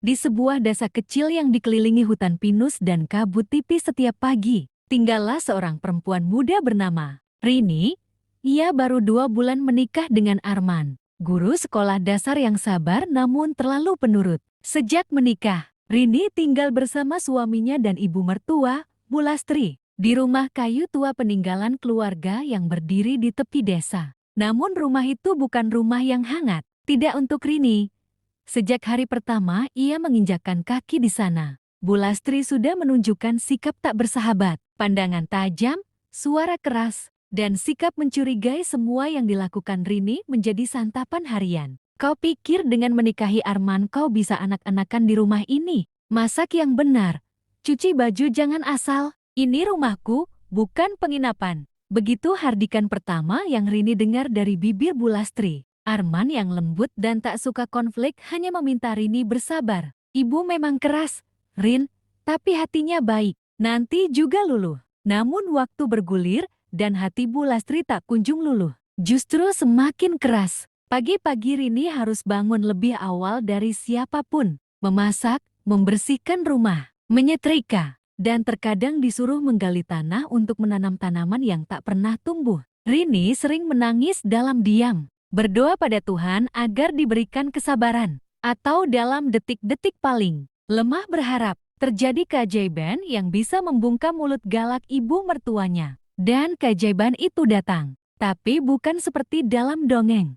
Di sebuah desa kecil yang dikelilingi hutan pinus dan kabut tipis setiap pagi, tinggallah seorang perempuan muda bernama Rini. Ia baru 2 bulan menikah dengan Arman, guru sekolah dasar yang sabar namun terlalu penurut. Sejak menikah, Rini tinggal bersama suaminya dan ibu mertua, Bulastri, di rumah kayu tua peninggalan keluarga yang berdiri di tepi desa. Namun rumah itu bukan rumah yang hangat, tidak untuk Rini. Sejak hari pertama ia menginjakkan kaki di sana, Bulastri sudah menunjukkan sikap tak bersahabat, pandangan tajam, suara keras, dan sikap mencurigai semua yang dilakukan Rini menjadi santapan harian. Kau pikir dengan menikahi Arman kau bisa anak-anakan di rumah ini? Masak yang benar, cuci baju jangan asal. Ini rumahku, bukan penginapan. Begitu hardikan pertama yang Rini dengar dari bibir Bulastri. Arman yang lembut dan tak suka konflik hanya meminta Rini bersabar. Ibu memang keras, Rin, tapi hatinya baik. Nanti juga luluh. Namun waktu bergulir dan hati Bulastri tak kunjung luluh. Justru semakin keras. Pagi-pagi Rini harus bangun lebih awal dari siapapun. Memasak, membersihkan rumah, menyetrika, dan terkadang disuruh menggali tanah untuk menanam tanaman yang tak pernah tumbuh. Rini sering menangis dalam diam. Berdoa pada Tuhan agar diberikan kesabaran, atau dalam detik-detik paling lemah berharap terjadi keajaiban yang bisa membungkam mulut galak ibu mertuanya. Dan keajaiban itu datang, tapi bukan seperti dalam dongeng.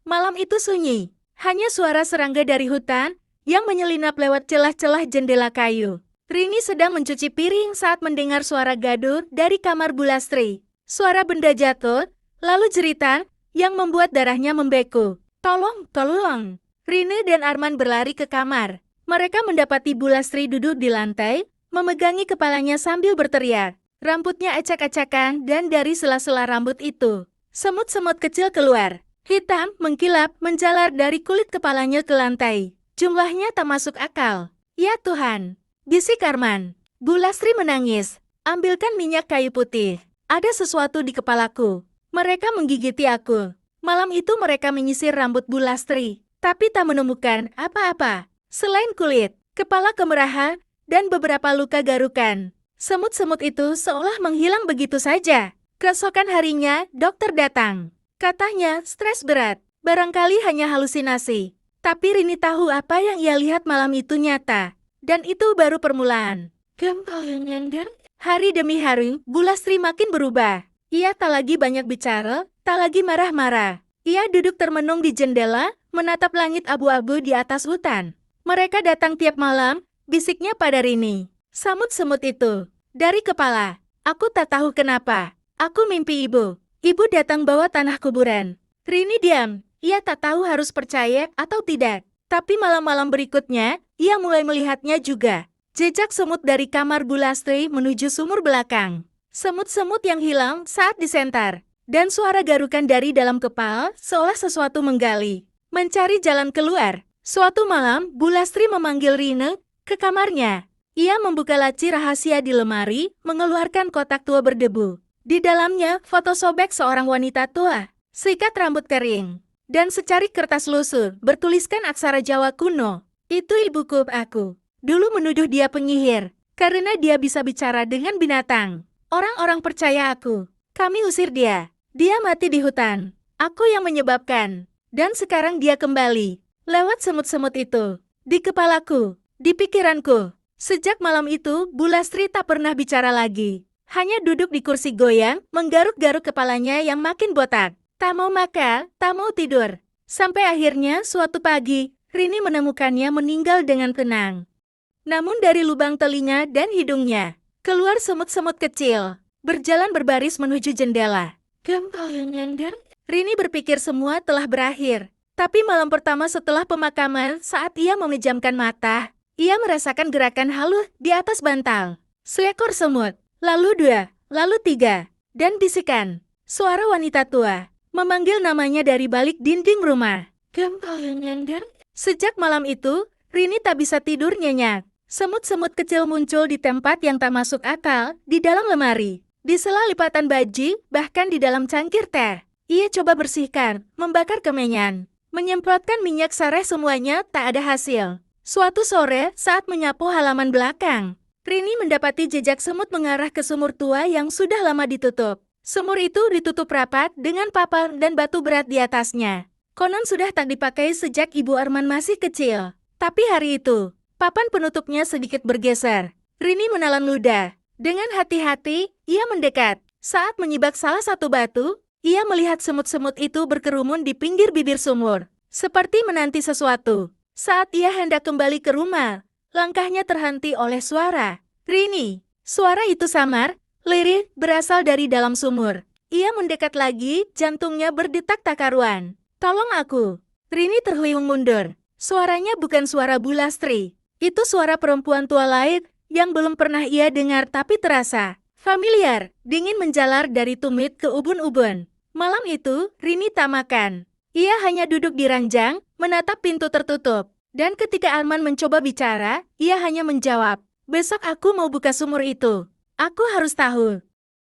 Malam itu sunyi, hanya suara serangga dari hutan yang menyelinap lewat celah-celah jendela kayu. Rini sedang mencuci piring saat mendengar suara gaduh dari kamar Bulastri. Suara benda jatuh, lalu jeritan yang membuat darahnya membeku. Tolong, tolong. Rini dan Arman berlari ke kamar. Mereka mendapati Bulastri duduk di lantai, memegangi kepalanya sambil berteriak. Rambutnya acak-acakan dan dari sela-sela rambut itu, semut-semut kecil keluar. Hitam, mengkilap, menjalar dari kulit kepalanya ke lantai. Jumlahnya tak masuk akal. Ya Tuhan, bisik Arman. Bulastri menangis. Ambilkan minyak kayu putih. Ada sesuatu di kepalaku. Mereka menggigiti aku. Malam itu mereka menyisir rambut Bulastri, tapi tak menemukan apa-apa. Selain kulit, kepala kemerahan, dan beberapa luka garukan. Semut-semut itu seolah menghilang begitu saja. Keesokan harinya, dokter datang. Katanya stres berat, barangkali hanya halusinasi. Tapi Rini tahu apa yang ia lihat malam itu nyata. Dan itu baru permulaan. Hari demi hari, Bulastri makin berubah. Ia tak lagi banyak bicara, tak lagi marah-marah. Ia duduk termenung di jendela, menatap langit abu-abu di atas hutan. Mereka datang tiap malam, bisiknya pada Rini. Semut-semut itu, dari kepala. Aku tak tahu kenapa. Aku mimpi ibu. Ibu datang bawa tanah kuburan. Rini diam. Ia tak tahu harus percaya atau tidak. Tapi malam-malam berikutnya, ia mulai melihatnya juga. Jejak semut dari kamar Bulastri menuju sumur belakang. Semut-semut yang hilang saat disentar. Dan suara garukan dari dalam kepala seolah sesuatu menggali. Mencari jalan keluar. Suatu malam, Bulastri memanggil Rini ke kamarnya. Ia membuka laci rahasia di lemari, mengeluarkan kotak tua berdebu. Di dalamnya, foto sobek seorang wanita tua, sikat rambut kering, dan secari kertas lusuh bertuliskan aksara Jawa kuno. Itu ibuku aku. Dulu menuduh dia penyihir, karena dia bisa bicara dengan binatang. Orang-orang percaya aku. Kami usir dia. Dia mati di hutan. Aku yang menyebabkan. Dan sekarang dia kembali. Lewat semut-semut itu. Di kepalaku. Di pikiranku. Sejak malam itu, Bulastri tak pernah bicara lagi. Hanya duduk di kursi goyang, menggaruk-garuk kepalanya yang makin botak. Tak mau makan, tak mau tidur. Sampai akhirnya suatu pagi, Rini menemukannya meninggal dengan tenang. Namun dari lubang telinga dan hidungnya, keluar semut-semut kecil, berjalan berbaris menuju jendela. Rini berpikir semua telah berakhir. Tapi malam pertama setelah pemakaman, saat ia memejamkan mata, ia merasakan gerakan halus di atas bantal. Seekor semut, lalu 2, lalu 3, dan bisikan. Suara wanita tua, memanggil namanya dari balik dinding rumah. Sejak malam itu, Rini tak bisa tidur nyenyak. Semut-semut kecil muncul di tempat yang tak masuk akal, di dalam lemari, di sela lipatan baju, bahkan di dalam cangkir teh. Ia coba bersihkan, membakar kemenyan, menyemprotkan minyak sareh semuanya tak ada hasil. Suatu sore, saat menyapu halaman belakang, Rini mendapati jejak semut mengarah ke sumur tua yang sudah lama ditutup. Sumur itu ditutup rapat dengan papan dan batu berat di atasnya. Konon sudah tak dipakai sejak Ibu Arman masih kecil. Tapi hari itu, papan penutupnya sedikit bergeser. Rini menelan ludah. Dengan hati-hati, ia mendekat. Saat menyibak salah satu batu, ia melihat semut-semut itu berkerumun di pinggir bibir sumur. Seperti menanti sesuatu. Saat ia hendak kembali ke rumah, langkahnya terhenti oleh suara. Rini, suara itu samar, lirih, berasal dari dalam sumur. Ia mendekat lagi, jantungnya berdetak tak karuan. Tolong aku. Rini terhuyung mundur. Suaranya bukan suara Bu Lastri. Itu suara perempuan tua lain yang belum pernah ia dengar tapi terasa familiar. Dingin menjalar dari tumit ke ubun-ubun. Malam itu, Rini tak makan. Ia hanya duduk di ranjang, menatap pintu tertutup. Dan ketika Arman mencoba bicara, ia hanya menjawab, "Besok aku mau buka sumur itu. Aku harus tahu."